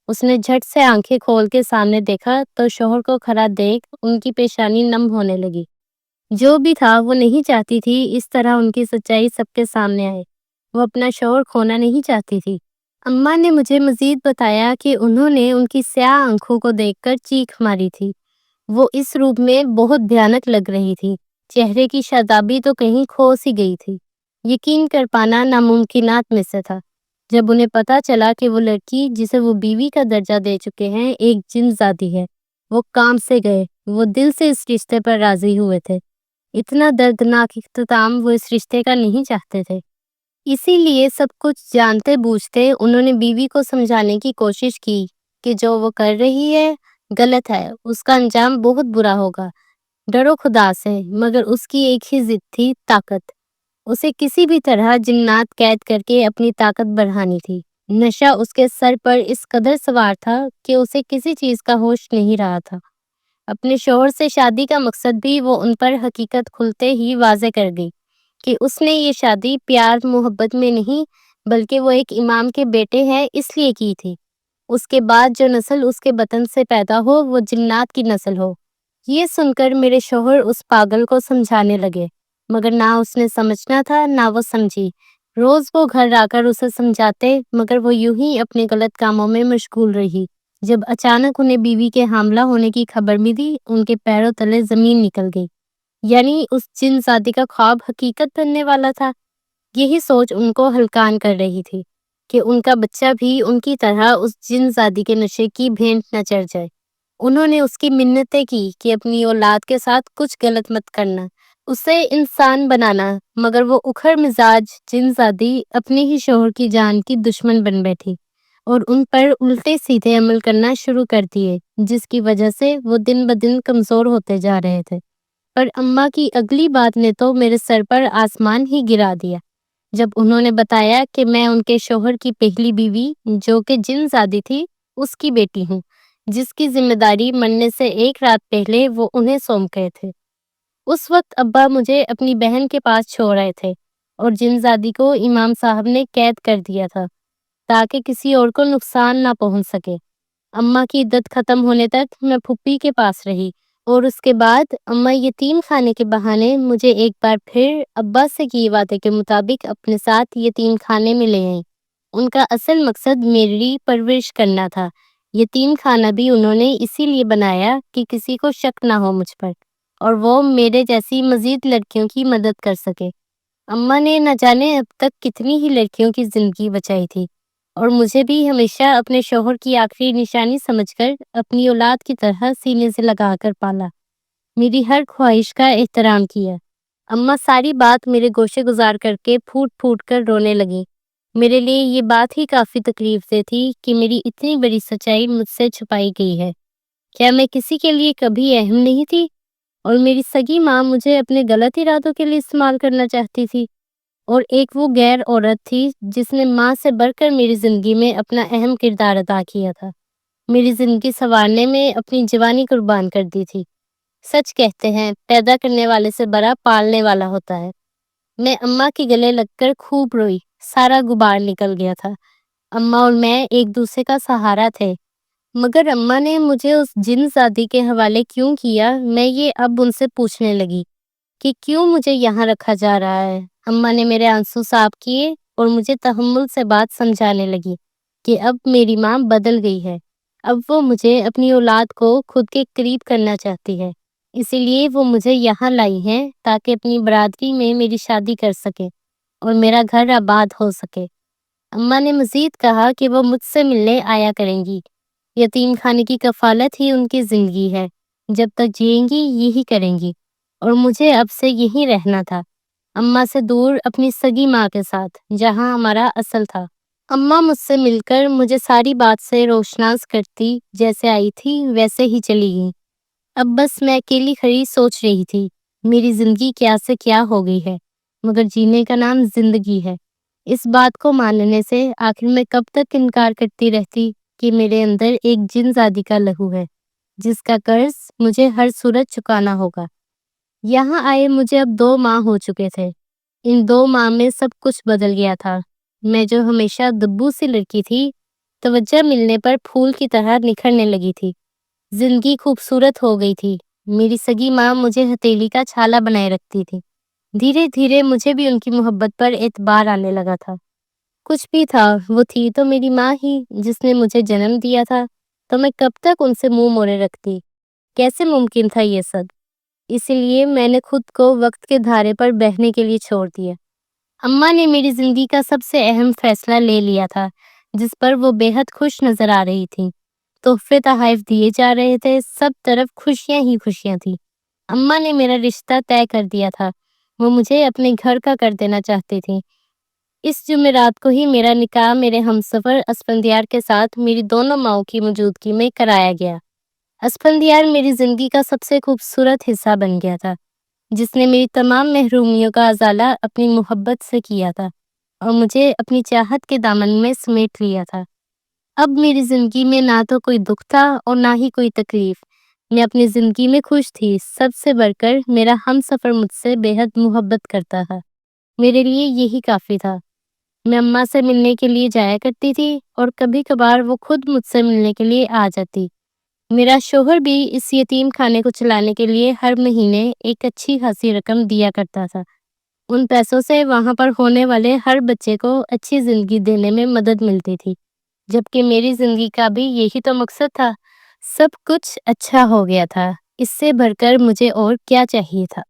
اس نے جھٹ سے آنکھیں کھول کے سامنے دیکھا تو شوہر کو کھڑا دیکھ ان کی پیشانی نم ہونے لگی۔ جو بھی تھا وہ نہیں چاہتی تھی اس طرح ان کی سچائی سب کے سامنے آئے۔ وہ اپنا شوہر کھونا نہیں چاہتی تھی۔ اماں نے مجھے مزید بتایا کہ انہوں نے ان کی سیاہ آنکھوں کو دیکھ کر چیخ ماری تھی۔ وہ اس روپ میں بہت بھیانک لگ رہی تھی۔ چہرے کی شادابی تو کہیں کھو سی گئی تھی۔ یقین کر پانا ناممکنات میں سے تھا۔ جب انہیں پتا چلا کہ وہ لڑکی جسے وہ بیوی کا درجہ دے چکے ہیں ایک جن زادی ہے، وہ کام سے گئے۔ وہ دل سے اس رشتے پر راضی ہوئے تھے۔ اتنا دردناک اختتام وہ اس رشتے کا نہیں چاہتے تھے۔ اسی لیے سب کچھ جانتے بوجھتے انہوں نے بیوی کو سمجھانے کی کوشش کی کہ جو وہ کر رہی ہے غلط ہے، اس کا انجام بہت برا ہوگا۔ ڈرو خدا سے، مگر اس کی ایک ہی ضد تھی، طاقت۔ اسے کسی بھی طرح جنات قید کر کے اپنی طاقت بڑھانی تھی۔ نشہ اس کے سر پر اس قدر سوار تھا کہ اسے کسی چیز کا ہوش نہیں رہا تھا۔ اپنے شوہر سے شادی کا مقصد بھی وہ ان پر حقیقت کھلتے ہی واضح کر گئی کہ اس نے یہ شادی پیار محبت میں نہیں بلکہ وہ ایک امام کے بیٹے ہے اس لیے کی تھی۔ اس کے بعد جو نسل اس کے بطن سے پیدا ہو وہ جنات کی نسل ہو۔ یہ سن کر میرے شوہر اس پاگل کو سمجھانے لگے، مگر نہ اس نے سمجھنا تھا نہ وہ سمجھی۔ روز وہ گھر آ کر اسے سمجھاتے مگر وہ یوں ہی اپنے غلط کاموں میں مشغول رہی۔ جب اچانک انہیں بیوی کے حاملہ ہونے کی خبر ملی ان کے پیروں تلے زمین نکل گئی۔ یعنی اس جن زادی کا خواب حقیقت بننے والا تھا۔ یہی سوچ ان کو ہلکان کر رہی تھی کہ ان کا بچہ بھی ان کی طرح اس جن زادی کے نشے کی بھینٹ نہ چڑھ جائے۔ انہوں نے اس کی منتیں کی کہ اپنی اولاد کے ساتھ کچھ غلط مت کرنا، اسے انسان بنانا، مگر وہ اکھڑ مزاج جن زادی اپنے ہی شوہر کی جان کی دشمن بن بیٹھی اور ان پر الٹے سیدھے عمل کرنا شروع کر دیے، جس کی وجہ سے وہ دن بدن کمزور ہوتے جا رہے تھے۔ پر اماں کی اگلی بات نے تو میرے سر پر آسمان ہی گرا دیا، جب انہوں نے بتایا کہ میں ان کے شوہر کی پہلی بیوی جو کہ جن زادی تھی اس کی بیٹی ہوں، جس کی ذمہ داری مرنے سے ایک رات پہلے وہ انہیں سونپ گئے تھے۔ اس وقت ابا مجھے اپنی بہن کے پاس چھوڑ رہے تھے اور جن زادی کو امام صاحب نے قید کر دیا تھا تاکہ کسی اور کو نقصان نہ پہنچ سکے۔ اماں کی عدت ختم ہونے تک میں پھپھی کے پاس رہی اور اس کے بعد اماں یتیم خانے کے بہانے مجھے ایک بار پھر ابا سے کیے وعدے کے مطابق اپنے ساتھ یتیم خانے میں لے آئیں۔ ان کا اصل مقصد میری پرورش کرنا تھا۔ یتیم خانہ بھی انہوں نے اسی لیے بنایا کہ کسی کو شک نہ ہو مجھ پر اور وہ میرے جیسی مزید لڑکیوں کی مدد کر سکے۔ اماں نے نہ جانے اب تک کتنی ہی لڑکیوں کی زندگی بچائی تھی اور مجھے بھی ہمیشہ اپنے شوہر کی آخری نشانی سمجھ کر اپنی اولاد کی طرح سینے سے لگا کر پالا، میری ہر خواہش کا احترام کیا۔ اماں ساری بات میرے گوشے گزار کر کے پھوٹ پھوٹ کر رونے لگیں۔ میرے لیے یہ بات ہی کافی تکلیف دہ تھی کہ میری اتنی بڑی سچائی مجھ سے چھپائی گئی ہے۔ کیا میں کسی کے لیے کبھی اہم نہیں تھی اور میری سگی ماں مجھے اپنے غلط ارادوں کے لیے استعمال کرنا چاہتی تھی؟ اور ایک وہ غیر عورت تھی جس نے ماں سے بڑھ کر میری زندگی میں اپنا اہم کردار ادا کیا تھا، میری زندگی سنوارنے میں اپنی جوانی قربان کر دی تھی۔ سچ کہتے ہیں پیدا کرنے والے سے بڑا پالنے والا ہوتا ہے۔ میں اماں کے گلے لگ کر خوب روئی، سارا غبار نکل گیا تھا۔ اماں اور میں ایک دوسرے کا سہارا تھے، مگر اماں نے مجھے اس جن زادی کے حوالے کیوں کیا، میں یہ اب ان سے پوچھنے لگی کہ کیوں مجھے یہاں رکھا جا رہا ہے۔ اماں نے میرے آنسو صاف کیے اور مجھے تحمل سے بات سمجھانے لگی کہ اب میری ماں بدل گئی ہے، اب وہ مجھے اپنی اولاد کو خود کے قریب کرنا چاہتی ہے، اسی لیے وہ مجھے یہاں لائی ہیں تاکہ اپنی برادری میں میری شادی کر سکے اور میرا گھر آباد ہو سکے۔ اماں نے مزید کہا کہ وہ مجھ سے ملنے آیا کریں گی، یتیم خانے کی کفالت ہی ان کی زندگی ہے، جب تک جئیں گی یہی کریں گی اور مجھے اب سے یہیں رہنا تھا، اماں سے دور اپنی سگی ماں کے ساتھ جہاں ہمارا اصل تھا۔ اماں مجھ سے مل کر مجھے ساری بات سے روشناس کرتی، جیسے آئی تھی ویسے ہی چلی گئی۔ اب بس میں اکیلی کھڑی سوچ رہی تھی، میری زندگی کیا سے کیا ہو گئی ہے، مگر جینے کا نام زندگی ہے۔ اس بات کو ماننے سے آخر میں کب تک انکار کرتی رہتی کہ میرے اندر ایک جن زادی کا لہو ہے، جس کا قرض مجھے ہر صورت چکانا ہوگا۔ یہاں آئے مجھے اب 2 ماہ ہو چکے تھے۔ ان 2 ماہ میں سب کچھ بدل گیا تھا۔ میں جو ہمیشہ دبو سی لڑکی تھی، توجہ ملنے پر پھول کی طرح نکھرنے لگی تھی۔ زندگی خوبصورت ہو گئی تھی۔ میری سگی ماں مجھے ہتھیلی کا چھالا بنائے رکھتی تھی۔ دھیرے دھیرے مجھے بھی ان کی محبت پر اعتبار آنے لگا تھا۔ کچھ بھی تھا، وہ تھی تو میری ماں ہی جس نے مجھے جنم دیا تھا، تو میں کب تک ان سے منہ موڑے رکھتی؟ کیسے ممکن تھا یہ سب؟ اسی لیے میں نے خود کو وقت کے دھارے پر بہنے کے لیے چھوڑ دیا۔ اماں نے میری زندگی کا سب سے اہم فیصلہ لے لیا تھا، جس پر وہ بے حد خوش نظر آ رہی تھی۔ تحفے تحائف دیے جا رہے تھے، سب طرف خوشیاں ہی خوشیاں تھی۔ اماں نے میرا رشتہ طے کر دیا تھا، وہ مجھے اپنے گھر کا کر دینا چاہتی تھی۔ اس جمعرات کو ہی میرا نکاح میرے ہمسفر اسفندیار کے ساتھ میری دونوں ماؤں کی موجودگی میں کرایا گیا۔ اسفندیار میری زندگی کا سب سے خوبصورت حصہ بن گیا تھا، جس نے میری تمام محرومیوں کا ازالہ اپنی محبت سے کیا تھا اور مجھے اپنی چاہت کے دامن میں سمیٹ لیا تھا۔ اب میری زندگی میں نہ تو کوئی دکھ تھا اور نہ ہی کوئی تکلیف۔ میں اپنی زندگی میں خوش تھی، سب سے بڑھ کر میرا ہم سفر مجھ سے بے حد محبت کرتا تھا۔ میرے لیے یہی کافی تھا۔ میں اماں سے ملنے کے لیے جایا کرتی تھی اور کبھی کبھار وہ خود مجھ سے ملنے کے لیے آ جاتی۔ میرا شوہر بھی اس یتیم خانے کو چلانے کے لیے ہر مہینے ایک اچھی خاصی رقم دیا کرتا تھا۔ ان پیسوں سے وہاں پر ہونے والے ہر بچے کو اچھی زندگی دینے میں مدد ملتی تھی، جبکہ میری زندگی کا بھی یہی تو مقصد تھا۔ سب کچھ اچھا ہو گیا تھا، اس سے بڑھ کر مجھے اور کیا چاہیے تھا؟